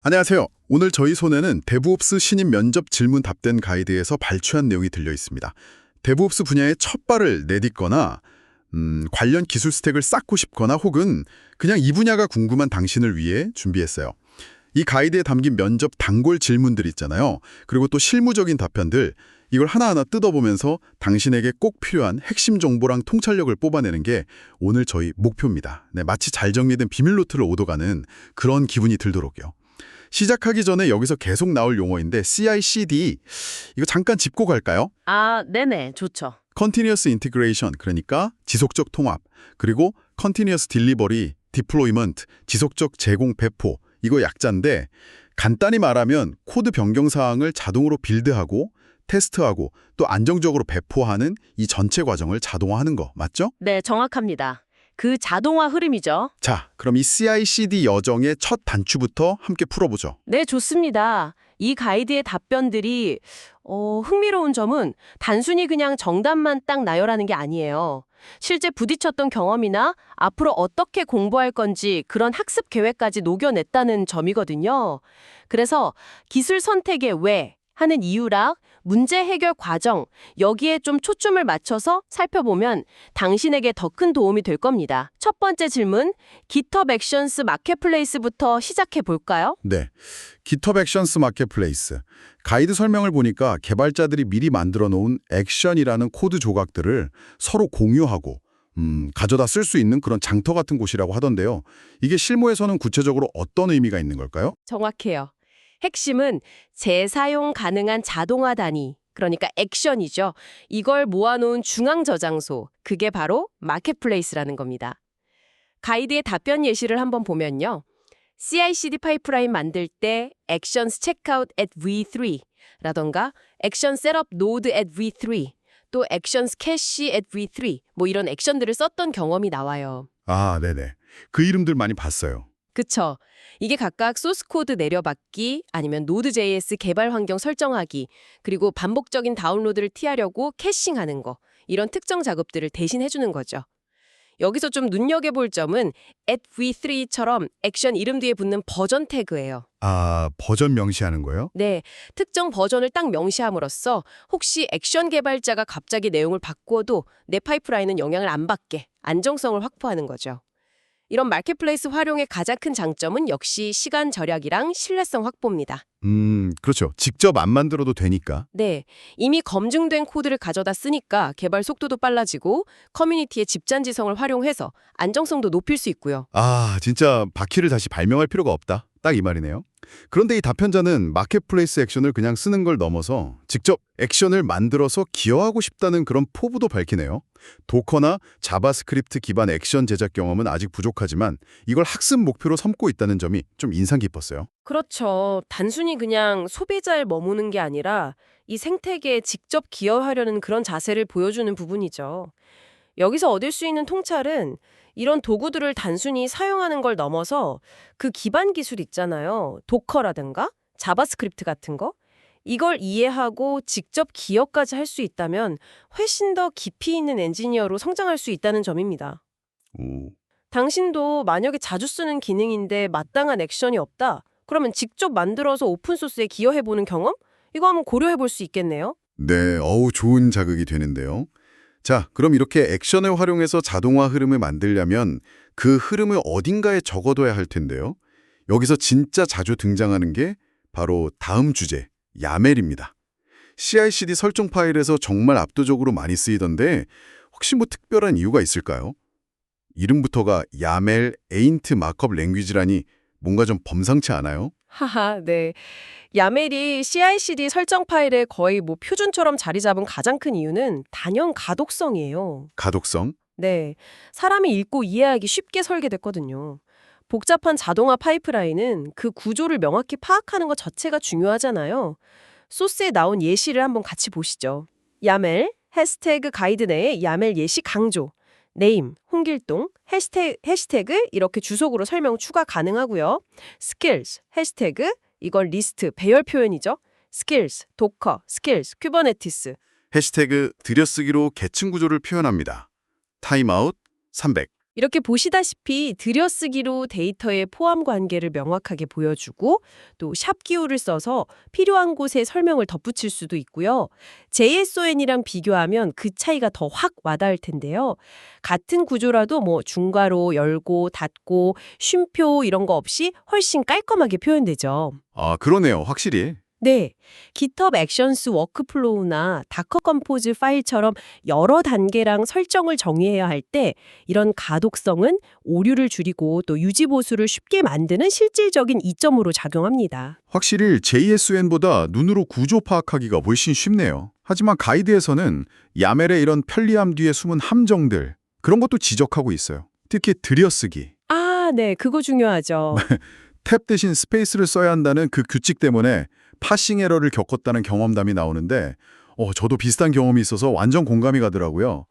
안녕하세요. 오늘 저희 손에는 데브옵스 신입 면접 질문 답변 가이드에서 발췌한 내용이 들려 있습니다. 데브옵스 분야에 첫 발을 내딛거나 관련 기술 스택을 쌓고 싶거나 혹은 그냥 이 분야가 궁금한 당신을 위해 준비했어요. 이 가이드에 담긴 면접 단골 질문들 있잖아요. 그리고 또 실무적인 답변들, 이걸 하나하나 뜯어보면서 당신에게 꼭 필요한 핵심 정보랑 통찰력을 뽑아내는 게 오늘 저희 목표입니다. 네, 마치 잘 정리된 비밀 노트를 오도가는 그런 기분이 들도록요. 시작하기 전에 여기서 계속 나올 용어인데 CI/CD, 이거 잠깐 짚고 갈까요? 아, 네네, 좋죠. Continuous Integration, 그러니까 지속적 통합, 그리고 Continuous Delivery, Deployment, 지속적 제공 배포, 이거 약자인데 간단히 말하면 코드 변경 사항을 자동으로 빌드하고 테스트하고 또 안정적으로 배포하는 이 전체 과정을 자동화하는 거 맞죠? 네, 정확합니다. 그 자동화 흐름이죠. 자, 그럼 이 CI/CD 여정의 첫 단추부터 함께 풀어보죠. 네, 좋습니다. 이 가이드의 답변들이 흥미로운 점은 단순히 그냥 정답만 딱 나열하는 게 아니에요. 실제 부딪혔던 경험이나 앞으로 어떻게 공부할 건지 그런 학습 계획까지 녹여냈다는 점이거든요. 그래서 기술 선택의 왜 하는 이유랑 문제 해결 과정, 여기에 좀 초점을 맞춰서 살펴보면 당신에게 더 큰 도움이 될 겁니다. 첫 번째 질문, GitHub Actions 마켓플레이스부터 시작해 볼까요? 네, GitHub Actions 마켓플레이스. 가이드 설명을 보니까 개발자들이 미리 만들어 놓은 액션이라는 코드 조각들을 서로 공유하고 가져다 쓸 수 있는 그런 장터 같은 곳이라고 하던데요. 이게 실무에서는 구체적으로 어떤 의미가 있는 걸까요? 정확해요. 핵심은 재사용 가능한 자동화 단위, 그러니까 액션이죠. 이걸 모아놓은 중앙 저장소, 그게 바로 마켓플레이스라는 겁니다. 가이드의 답변 예시를 한번 보면요. CI/CD 파이프라인 만들 때 Actions Checkout at V3라던가 Action Setup Node at V3, 또 Actions Cache at V3, 뭐 이런 액션들을 썼던 경험이 나와요. 아, 네네. 그 이름들 많이 봤어요. 그쵸. 이게 각각 소스 코드 내려받기, 아니면 Node.js 개발 환경 설정하기, 그리고 반복적인 다운로드를 피하려고 캐싱하는 거, 이런 특정 작업들을 대신 해주는 거죠. 여기서 좀 눈여겨볼 점은 at v3처럼 액션 이름 뒤에 붙는 버전 태그예요. 아, 버전 명시하는 거요? 네, 특정 버전을 딱 명시함으로써 혹시 액션 개발자가 갑자기 내용을 바꾸어도 내 파이프라인은 영향을 안 받게 안정성을 확보하는 거죠. 이런 마켓플레이스 활용의 가장 큰 장점은 역시 시간 절약이랑 신뢰성 확보입니다. 그렇죠. 직접 안 만들어도 되니까. 네, 이미 검증된 코드를 가져다 쓰니까 개발 속도도 빨라지고 커뮤니티의 집단지성을 활용해서 안정성도 높일 수 있고요. 아, 진짜 바퀴를 다시 발명할 필요가 없다. 딱 이 말이네요. 그런데 이 답변자는 마켓플레이스 액션을 그냥 쓰는 걸 넘어서 직접 액션을 만들어서 기여하고 싶다는 그런 포부도 밝히네요. 도커나 자바스크립트 기반 액션 제작 경험은 아직 부족하지만 이걸 학습 목표로 삼고 있다는 점이 좀 인상 깊었어요. 그렇죠. 단순히 그냥 소비자에 머무는 게 아니라 이 생태계에 직접 기여하려는 그런 자세를 보여주는 부분이죠. 여기서 얻을 수 있는 통찰은 이런 도구들을 단순히 사용하는 걸 넘어서 그 기반 기술 있잖아요. 도커라든가 자바스크립트 같은 거. 이걸 이해하고 직접 기여까지 할 수 있다면 훨씬 더 깊이 있는 엔지니어로 성장할 수 있다는 점입니다. 오. 당신도 만약에 자주 쓰는 기능인데 마땅한 액션이 없다? 그러면 직접 만들어서 오픈소스에 기여해보는 경험? 이거 한번 고려해볼 수 있겠네요. 네, 좋은 자극이 되는데요. 자, 그럼 이렇게 액션을 활용해서 자동화 흐름을 만들려면 그 흐름을 어딘가에 적어둬야 할 텐데요. 여기서 진짜 자주 등장하는 게 바로 다음 주제, 야멜입니다. CI/CD 설정 파일에서 정말 압도적으로 많이 쓰이던데 혹시 뭐 특별한 이유가 있을까요? 이름부터가 야멜 에인트 마크업 랭귀지라니 뭔가 좀 범상치 않아요? 하하, 네. 야멜이 CI/CD 설정 파일에 거의 뭐 표준처럼 자리 잡은 가장 큰 이유는 단연 가독성이에요. 가독성? 네. 사람이 읽고 이해하기 쉽게 설계됐거든요. 복잡한 자동화 파이프라인은 그 구조를 명확히 파악하는 것 자체가 중요하잖아요. 소스에 나온 예시를 한번 같이 보시죠. 야멜, 해시태그 가이드 내에 야멜 예시 강조, 네임, 홍길동, 해시태그 이렇게 주석으로 설명 추가 가능하고요. skills, 해시태그, 이걸 리스트, 배열 표현이죠. skills, 도커, skills, 쿠버네티스. 해시태그 들여쓰기로 계층 구조를 표현합니다. 타임아웃 300. 이렇게 보시다시피 들여쓰기로 데이터의 포함 관계를 명확하게 보여주고 또 샵 기호를 써서 필요한 곳에 설명을 덧붙일 수도 있고요. JSON이랑 비교하면 그 차이가 더 확 와닿을 텐데요. 같은 구조라도 뭐 중괄호, 열고, 닫고, 쉼표 이런 거 없이 훨씬 깔끔하게 표현되죠. 아, 그러네요. 확실히. 네, GitHub 액션스 워크플로우나 다커 컴포즈 파일처럼 여러 단계랑 설정을 정의해야 할 때 이런 가독성은 오류를 줄이고 또 유지 보수를 쉽게 만드는 실질적인 이점으로 작용합니다. 확실히 JSON보다 눈으로 구조 파악하기가 훨씬 쉽네요. 하지만 가이드에서는 야멜의 이런 편리함 뒤에 숨은 함정들, 그런 것도 지적하고 있어요. 특히 들여쓰기. 아, 네, 그거 중요하죠. 탭 대신 스페이스를 써야 한다는 그 규칙 때문에 파싱 에러를 겪었다는 경험담이 나오는데 저도 비슷한 경험이 있어서 완전 공감이 가더라고요.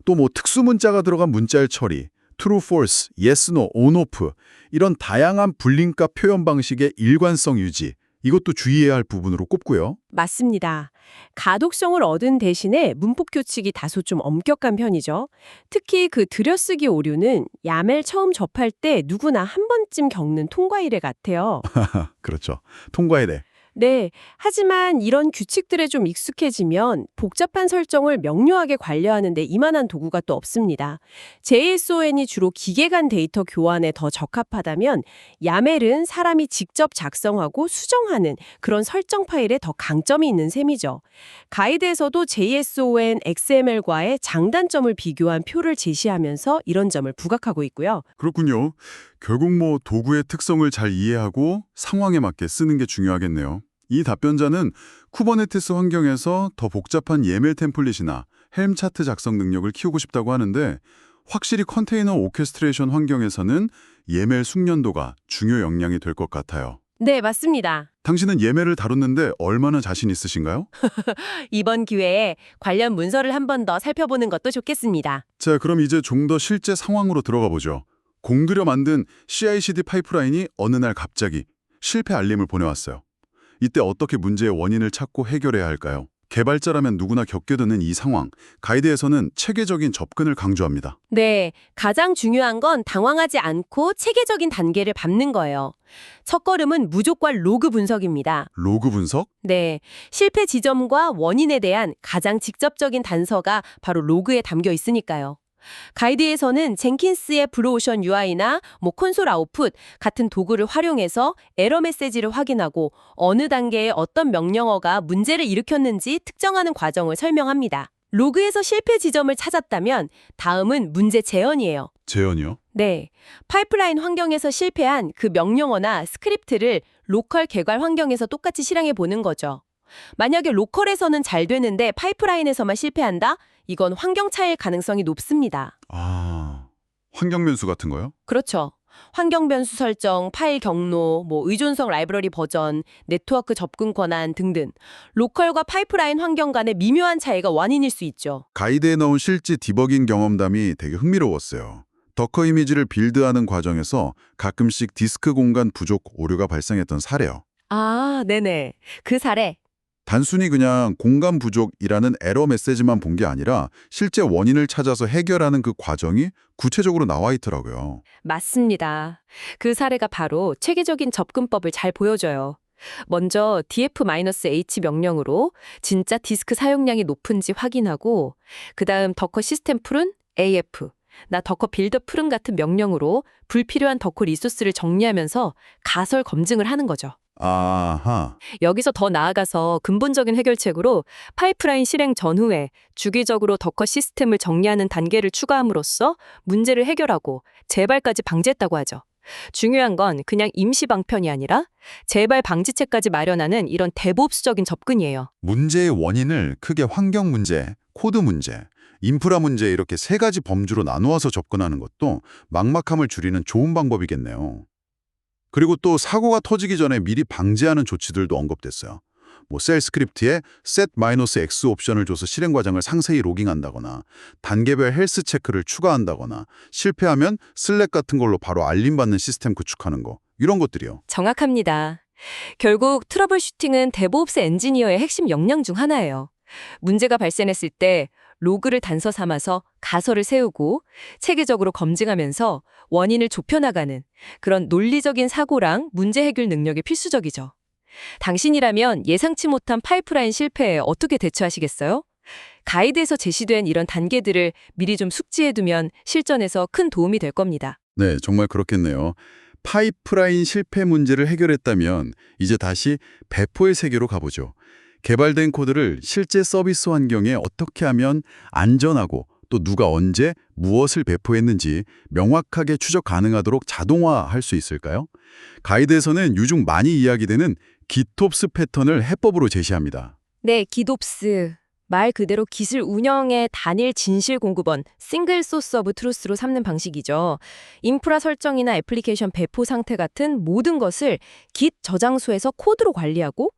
또 뭐 특수 문자가 들어간 문자열 처리, true, false, yes, no, on, off 이런 다양한 불림값 표현 방식의 일관성 유지, 이것도 주의해야 할 부분으로 꼽고요. 맞습니다. 가독성을 얻은 대신에 문법 규칙이 다소 좀 엄격한 편이죠. 특히 그 들여쓰기 오류는 야멜 처음 접할 때 누구나 한 번쯤 겪는 통과 이래 같아요. 그렇죠. 통과해야 돼. 네, 하지만 이런 규칙들에 좀 익숙해지면 복잡한 설정을 명료하게 관리하는데 이만한 도구가 또 없습니다. JSON이 주로 기계 간 데이터 교환에 더 적합하다면 야멜은 사람이 직접 작성하고 수정하는 그런 설정 파일에 더 강점이 있는 셈이죠. 가이드에서도 JSON, XML과의 장단점을 비교한 표를 제시하면서 이런 점을 부각하고 있고요. 그렇군요. 결국 뭐 도구의 특성을 잘 이해하고 상황에 맞게 쓰는 게 중요하겠네요. 이 답변자는 쿠버네티스 환경에서 더 복잡한 예멜 템플릿이나 헬մ 차트 작성 능력을 키우고 싶다고 하는데 확실히 컨테이너 오케스트레이션 환경에서는 예멜 숙련도가 중요 역량이 될 것 같아요. 네, 맞습니다. 당신은 예멜을 다뤘는데 얼마나 자신 있으신가요? 이번 기회에 관련 문서를 한 번 더 살펴보는 것도 좋겠습니다. 자, 그럼 이제 좀 더 실제 상황으로 들어가 보죠. 공들여 만든 CI/CD 파이프라인이 어느 날 갑자기 실패 알림을 보내왔어요. 이때 어떻게 문제의 원인을 찾고 해결해야 할까요? 개발자라면 누구나 겪게 되는 이 상황, 가이드에서는 체계적인 접근을 강조합니다. 네, 가장 중요한 건 당황하지 않고 체계적인 단계를 밟는 거예요. 첫걸음은 무조건 로그 분석입니다. 로그 분석? 네, 실패 지점과 원인에 대한 가장 직접적인 단서가 바로 로그에 담겨 있으니까요. 가이드에서는 젠킨스의 블루오션 UI나 콘솔 아웃풋 같은 도구를 활용해서 에러 메시지를 확인하고 어느 단계에 어떤 명령어가 문제를 일으켰는지 특정하는 과정을 설명합니다. 로그에서 실패 지점을 찾았다면 다음은 문제 재현이에요. 재현이요? 네, 파이프라인 환경에서 실패한 그 명령어나 스크립트를 로컬 개발 환경에서 똑같이 실행해 보는 거죠. 만약에 로컬에서는 잘 되는데 파이프라인에서만 실패한다? 이건 환경 차이일 가능성이 높습니다. 아, 환경 변수 같은 거요? 그렇죠. 환경 변수 설정, 파일 경로, 의존성 라이브러리 버전, 네트워크 접근 권한 등등. 로컬과 파이프라인 환경 간의 미묘한 차이가 원인일 수 있죠. 가이드에 넣은 실제 디버깅 경험담이 되게 흥미로웠어요. 더커 이미지를 빌드하는 과정에서 가끔씩 디스크 공간 부족 오류가 발생했던 사례요. 아, 네네. 그 사례. 단순히 그냥 공간 부족이라는 에러 메시지만 본 게 아니라 실제 원인을 찾아서 해결하는 그 과정이 구체적으로 나와 있더라고요. 맞습니다. 그 사례가 바로 체계적인 접근법을 잘 보여줘요. 먼저 df-h 명령으로 진짜 디스크 사용량이 높은지 확인하고 그다음 더커 시스템 풀은 af, 나 더커 빌더 풀은 같은 명령으로 불필요한 더커 리소스를 정리하면서 가설 검증을 하는 거죠. 아하. 여기서 더 나아가서 근본적인 해결책으로 파이프라인 실행 전후에 주기적으로 더커 시스템을 정리하는 단계를 추가함으로써 문제를 해결하고 재발까지 방지했다고 하죠. 중요한 건 그냥 임시 방편이 아니라 재발 방지책까지 마련하는 이런 데브옵스적인 접근이에요. 문제의 원인을 크게 환경 문제, 코드 문제, 인프라 문제 이렇게 세 가지 범주로 나누어서 접근하는 것도 막막함을 줄이는 좋은 방법이겠네요. 그리고 또 사고가 터지기 전에 미리 방지하는 조치들도 언급됐어요. 셀 스크립트에 set-x 옵션을 줘서 실행 과정을 상세히 로깅한다거나 단계별 헬스 체크를 추가한다거나 실패하면 슬랙 같은 걸로 바로 알림받는 시스템 구축하는 거 이런 것들이요. 정확합니다. 결국 트러블 슈팅은 데브옵스 엔지니어의 핵심 역량 중 하나예요. 문제가 발생했을 때 로그를 단서 삼아서 가설을 세우고 체계적으로 검증하면서 원인을 좁혀나가는 그런 논리적인 사고랑 문제 해결 능력이 필수적이죠. 당신이라면 예상치 못한 파이프라인 실패에 어떻게 대처하시겠어요? 가이드에서 제시된 이런 단계들을 미리 좀 숙지해두면 실전에서 큰 도움이 될 겁니다. 네, 정말 그렇겠네요. 파이프라인 실패 문제를 해결했다면 이제 다시 배포의 세계로 가보죠. 개발된 코드를 실제 서비스 환경에 어떻게 하면 안전하고 또 누가 언제 무엇을 배포했는지 명확하게 추적 가능하도록 자동화할 수 있을까요? 가이드에서는 요즘 많이 이야기되는 GitOps 패턴을 해법으로 제시합니다. 네, GitOps. 말 그대로 기술 운영의 단일 진실 공급원, 싱글 소스 오브 트루스로 삼는 방식이죠. 인프라 설정이나 애플리케이션 배포 상태 같은 모든 것을 Git 저장소에서 코드로 관리하고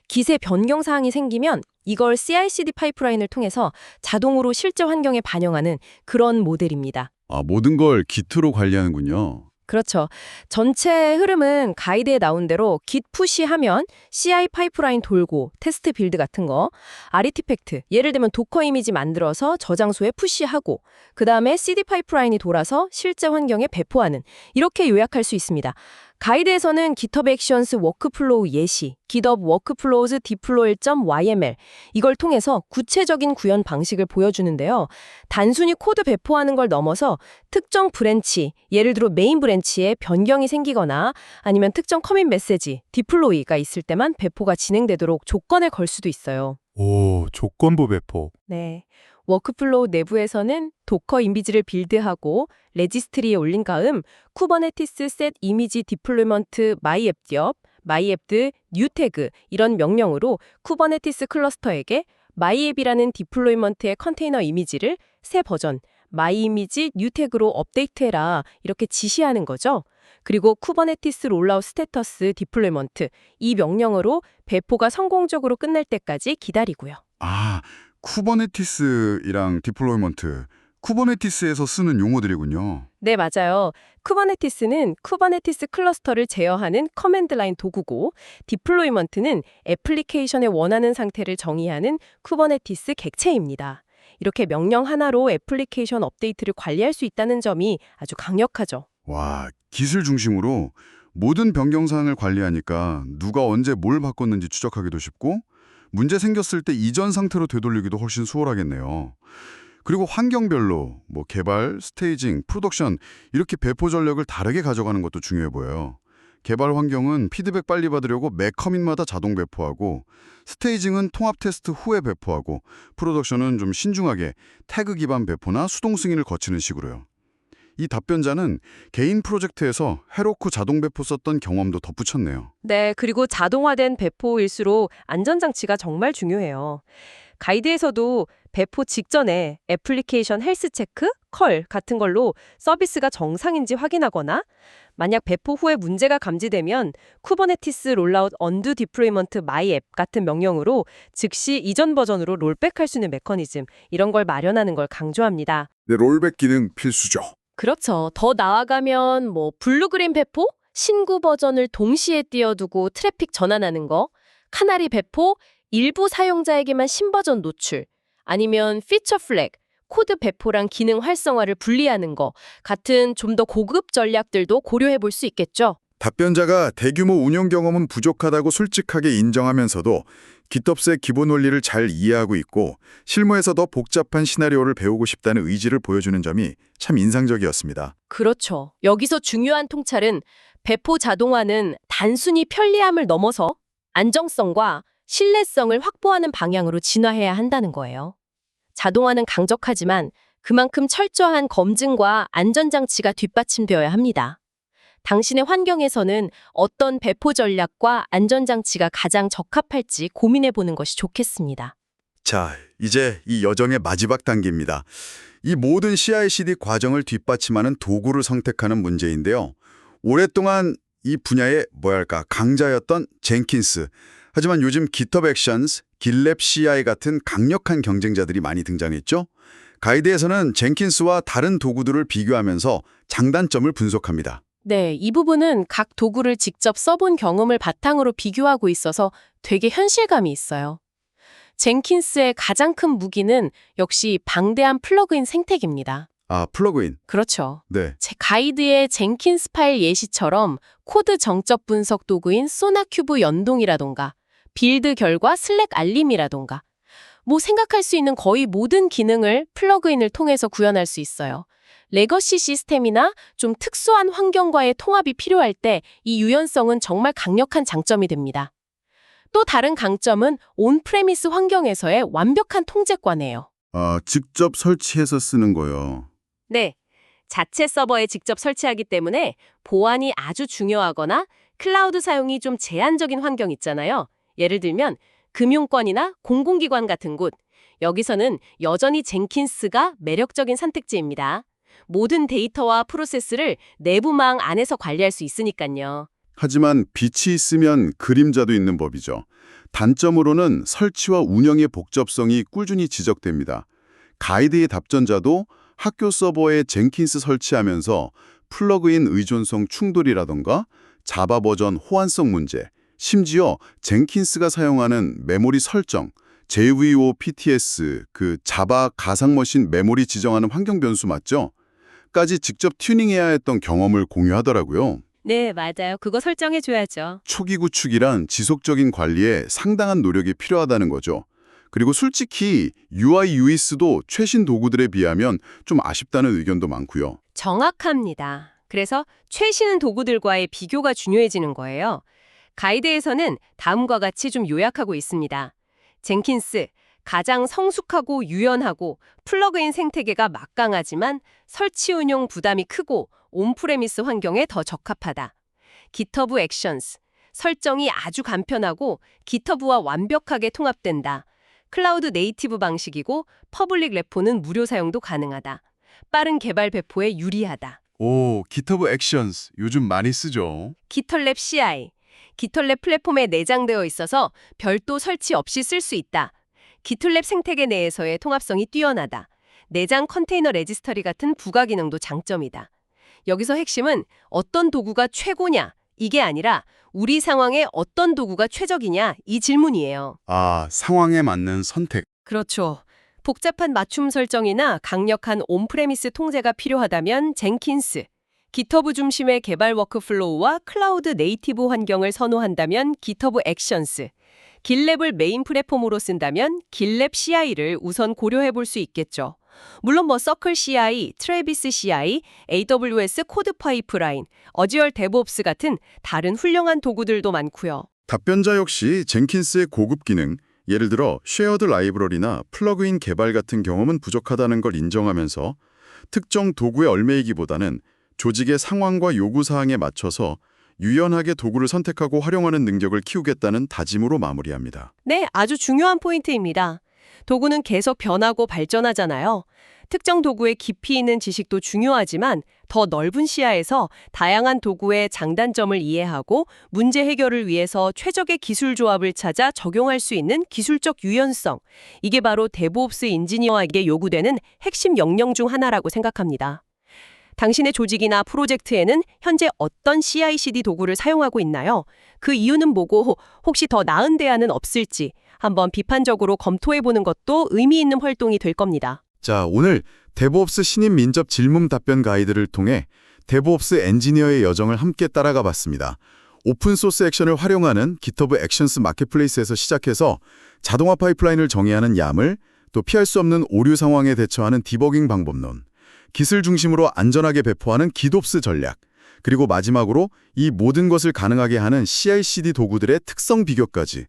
Git에 변경 사항이 생기면 이걸 CI/CD 파이프라인을 통해서 자동으로 실제 환경에 반영하는 그런 모델입니다. 모든 걸 Git로 관리하는군요. 그렇죠. 전체 흐름은 가이드에 나온 대로 git 푸시하면 CI 파이프라인 돌고 테스트 빌드 같은 거, 아티팩트, 예를 들면 도커 이미지 만들어서 저장소에 푸시하고 그 다음에 CD 파이프라인이 돌아서 실제 환경에 배포하는 이렇게 요약할 수 있습니다. 가이드에서는 GitHub Actions 워크플로우 예시, GitHub Workflows Deploy.yml 이걸 통해서 구체적인 구현 방식을 보여주는데요. 단순히 코드 배포하는 걸 넘어서 특정 브랜치, 예를 들어 메인 브랜치에 변경이 생기거나 아니면 특정 커밋 메시지, 디플로이가 있을 때만 배포가 진행되도록 조건을 걸 수도 있어요. 오, 조건부 배포. 네. 워크플로우 내부에서는 도커 이미지를 빌드하고 레지스트리에 올린 다음 쿠버네티스 셋 이미지 디플로이먼트 마이앱디업, 마이앱드 뉴 태그 이런 명령으로 쿠버네티스 클러스터에게 마이앱이라는 디플로이먼트의 컨테이너 이미지를 새 버전 마이이미지 뉴 태그로 업데이트해라 이렇게 지시하는 거죠. 그리고 쿠버네티스 롤아웃 스테터스 디플로이먼트 이 명령으로 배포가 성공적으로 끝날 때까지 기다리고요. 쿠버네티스랑 디플로이먼트, 쿠버네티스에서 쓰는 용어들이군요. 네, 맞아요. 쿠버네티스는 쿠버네티스 클러스터를 제어하는 커맨드 라인 도구고 디플로이먼트는 애플리케이션의 원하는 상태를 정의하는 쿠버네티스 객체입니다. 이렇게 명령 하나로 애플리케이션 업데이트를 관리할 수 있다는 점이 아주 강력하죠. 와, 기술 중심으로 모든 변경사항을 관리하니까 누가 언제 뭘 바꿨는지 추적하기도 쉽고 문제 생겼을 때 이전 상태로 되돌리기도 훨씬 수월하겠네요. 그리고 환경별로 개발, 스테이징, 프로덕션 이렇게 배포 전력을 다르게 가져가는 것도 중요해 보여요. 개발 환경은 피드백 빨리 받으려고 매 커밋마다 자동 배포하고 스테이징은 통합 테스트 후에 배포하고 프로덕션은 좀 신중하게 태그 기반 배포나 수동 승인을 거치는 식으로요. 이 답변자는 개인 프로젝트에서 헤로쿠 자동 배포 썼던 경험도 덧붙였네요. 네, 그리고 자동화된 배포일수록 안전장치가 정말 중요해요. 가이드에서도 배포 직전에 애플리케이션 헬스 체크, 컬 같은 걸로 서비스가 정상인지 확인하거나 만약 배포 후에 문제가 감지되면 쿠버네티스 롤아웃 언두 디플로이먼트 마이 앱 같은 명령으로 즉시 이전 버전으로 롤백할 수 있는 메커니즘 이런 걸 마련하는 걸 강조합니다. 네, 롤백 기능 필수죠. 그렇죠. 더 나아가면 블루그린 배포, 신구 버전을 동시에 띄워두고 트래픽 전환하는 거, 카나리 배포, 일부 사용자에게만 신버전 노출, 아니면 피처 플래그, 코드 배포랑 기능 활성화를 분리하는 거 같은 좀 더 고급 전략들도 고려해 볼 수 있겠죠. 답변자가 대규모 운영 경험은 부족하다고 솔직하게 인정하면서도 GitOps의 기본 원리를 잘 이해하고 있고 실무에서 더 복잡한 시나리오를 배우고 싶다는 의지를 보여주는 점이 참 인상적이었습니다. 그렇죠. 여기서 중요한 통찰은 배포 자동화는 단순히 편리함을 넘어서 안정성과 신뢰성을 확보하는 방향으로 진화해야 한다는 거예요. 자동화는 강적하지만 그만큼 철저한 검증과 안전장치가 뒷받침되어야 합니다. 당신의 환경에서는 어떤 배포 전략과 안전장치가 가장 적합할지 고민해보는 것이 좋겠습니다. 자, 이제 이 여정의 마지막 단계입니다. 이 모든 CI/CD 과정을 뒷받침하는 도구를 선택하는 문제인데요. 오랫동안 이 분야의 강자였던 젠킨스. 하지만 요즘 GitHub Actions, GitLab CI 같은 강력한 경쟁자들이 많이 등장했죠. 가이드에서는 젠킨스와 다른 도구들을 비교하면서 장단점을 분석합니다. 네, 이 부분은 각 도구를 직접 써본 경험을 바탕으로 비교하고 있어서 되게 현실감이 있어요. 젠킨스의 가장 큰 무기는 역시 방대한 플러그인 생태계입니다. 아, 플러그인. 그렇죠. 네. 제 가이드의 젠킨스 파일 예시처럼 코드 정적 분석 도구인 소나큐브 연동이라던가 빌드 결과 슬랙 알림이라던가 뭐 생각할 수 있는 거의 모든 기능을 플러그인을 통해서 구현할 수 있어요. 레거시 시스템이나 좀 특수한 환경과의 통합이 필요할 때 이 유연성은 정말 강력한 장점이 됩니다. 또 다른 강점은 온프레미스 환경에서의 완벽한 통제권이에요. 아, 직접 설치해서 쓰는 거요. 네, 자체 서버에 직접 설치하기 때문에 보안이 아주 중요하거나 클라우드 사용이 좀 제한적인 환경 있잖아요. 예를 들면 금융권이나 공공기관 같은 곳. 여기서는 여전히 젠킨스가 매력적인 선택지입니다. 모든 데이터와 프로세스를 내부망 안에서 관리할 수 있으니까요. 하지만 빛이 있으면 그림자도 있는 법이죠. 단점으로는 설치와 운영의 복잡성이 꾸준히 지적됩니다. 가이드의 답전자도 학교 서버에 젠킨스 설치하면서 플러그인 의존성 충돌이라던가 자바 버전 호환성 문제, 심지어 젠킨스가 사용하는 메모리 설정, JVOPTS, 그 자바 가상머신 메모리 지정하는 환경 변수 맞죠? 까지 직접 튜닝해야 했던 경험을 공유하더라고요. 네, 맞아요. 그거 설정해줘야죠. 초기 구축이란 지속적인 관리에 상당한 노력이 필요하다는 거죠. 그리고 솔직히 UI, UX도 최신 도구들에 비하면 좀 아쉽다는 의견도 많고요. 정확합니다. 그래서 최신 도구들과의 비교가 중요해지는 거예요. 가이드에서는 다음과 같이 좀 요약하고 있습니다. 젠킨스, 가장 성숙하고 유연하고 플러그인 생태계가 막강하지만 설치 운용 부담이 크고 온프레미스 환경에 더 적합하다. GitHub 액션스, 설정이 아주 간편하고 GitHub와 완벽하게 통합된다. 클라우드 네이티브 방식이고 퍼블릭 레포는 무료 사용도 가능하다. 빠른 개발 배포에 유리하다. 오, GitHub 액션스 요즘 많이 쓰죠. GitLab CI, GitLab 플랫폼에 내장되어 있어서 별도 설치 없이 쓸 수 있다. GitLab 생태계 내에서의 통합성이 뛰어나다. 내장 컨테이너 레지스터리 같은 부가 기능도 장점이다. 여기서 핵심은 어떤 도구가 최고냐, 이게 아니라 우리 상황에 어떤 도구가 최적이냐, 이 질문이에요. 아, 상황에 맞는 선택. 그렇죠. 복잡한 맞춤 설정이나 강력한 온프레미스 통제가 필요하다면 젠킨스, GitHub 중심의 개발 워크플로우와 클라우드 네이티브 환경을 선호한다면 GitHub 액션스, 길랩을 메인 플랫폼으로 쓴다면 길랩 CI를 우선 고려해 볼 수 있겠죠. 물론 서클 CI, 트래비스 CI, AWS 코드 파이프라인, 어지얼 데브옵스 같은 다른 훌륭한 도구들도 많고요. 답변자 역시 젠킨스의 고급 기능, 예를 들어 쉐어드 라이브러리나 플러그인 개발 같은 경험은 부족하다는 걸 인정하면서 특정 도구의 얼매이기보다는 조직의 상황과 요구사항에 맞춰서 유연하게 도구를 선택하고 활용하는 능력을 키우겠다는 다짐으로 마무리합니다. 네, 아주 중요한 포인트입니다. 도구는 계속 변하고 발전하잖아요. 특정 도구의 깊이 있는 지식도 중요하지만 더 넓은 시야에서 다양한 도구의 장단점을 이해하고 문제 해결을 위해서 최적의 기술 조합을 찾아 적용할 수 있는 기술적 유연성. 이게 바로 데브옵스 인지니어에게 요구되는 핵심 역량 중 하나라고 생각합니다. 당신의 조직이나 프로젝트에는 현재 어떤 CI/CD 도구를 사용하고 있나요? 그 이유는 뭐고 혹시 더 나은 대안은 없을지 한번 비판적으로 검토해보는 것도 의미 있는 활동이 될 겁니다. 자, 오늘 데브옵스 신입 민접 질문 답변 가이드를 통해 데브옵스 엔지니어의 여정을 함께 따라가 봤습니다. 오픈소스 액션을 활용하는 GitHub 액션스 마켓플레이스에서 시작해서 자동화 파이프라인을 정의하는 야물, 또 피할 수 없는 오류 상황에 대처하는 디버깅 방법론, 기술 중심으로 안전하게 배포하는 GitOps 전략, 그리고 마지막으로 이 모든 것을 가능하게 하는 CI/CD 도구들의 특성 비교까지.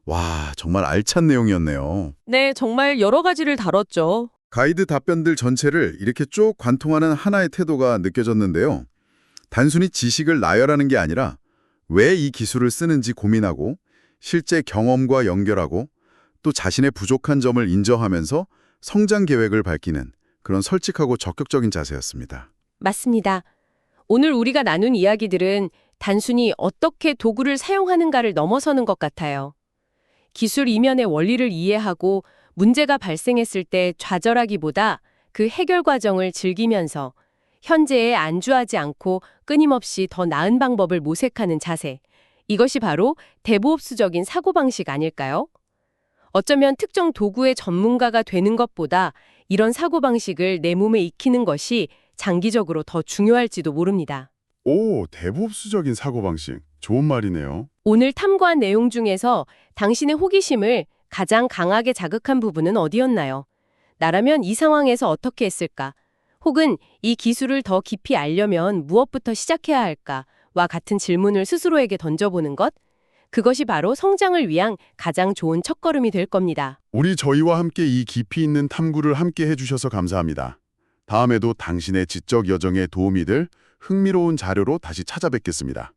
와, 정말 알찬 내용이었네요. 네, 정말 여러 가지를 다뤘죠. 가이드 답변들 전체를 이렇게 쭉 관통하는 하나의 태도가 느껴졌는데요. 단순히 지식을 나열하는 게 아니라 왜 이 기술을 쓰는지 고민하고 실제 경험과 연결하고 또 자신의 부족한 점을 인정하면서 성장 계획을 밝히는 그런 솔직하고 적극적인 자세였습니다. 맞습니다. 오늘 우리가 나눈 이야기들은 단순히 어떻게 도구를 사용하는가를 넘어서는 것 같아요. 기술 이면의 원리를 이해하고 문제가 발생했을 때 좌절하기보다 그 해결 과정을 즐기면서 현재에 안주하지 않고 끊임없이 더 나은 방법을 모색하는 자세. 이것이 바로 데브옵스적인 사고방식 아닐까요? 어쩌면 특정 도구의 전문가가 되는 것보다 이런 사고방식을 내 몸에 익히는 것이 장기적으로 더 중요할지도 모릅니다. 오, 대부업수적인 사고방식. 좋은 말이네요. 오늘 탐구한 내용 중에서 당신의 호기심을 가장 강하게 자극한 부분은 어디였나요? 나라면 이 상황에서 어떻게 했을까? 혹은 이 기술을 더 깊이 알려면 무엇부터 시작해야 할까? 와 같은 질문을 스스로에게 던져보는 것? 그것이 바로 성장을 위한 가장 좋은 첫걸음이 될 겁니다. 저희와 함께 이 깊이 있는 탐구를 함께 해주셔서 감사합니다. 다음에도 당신의 지적 여정에 도움이 될 흥미로운 자료로 다시 찾아뵙겠습니다.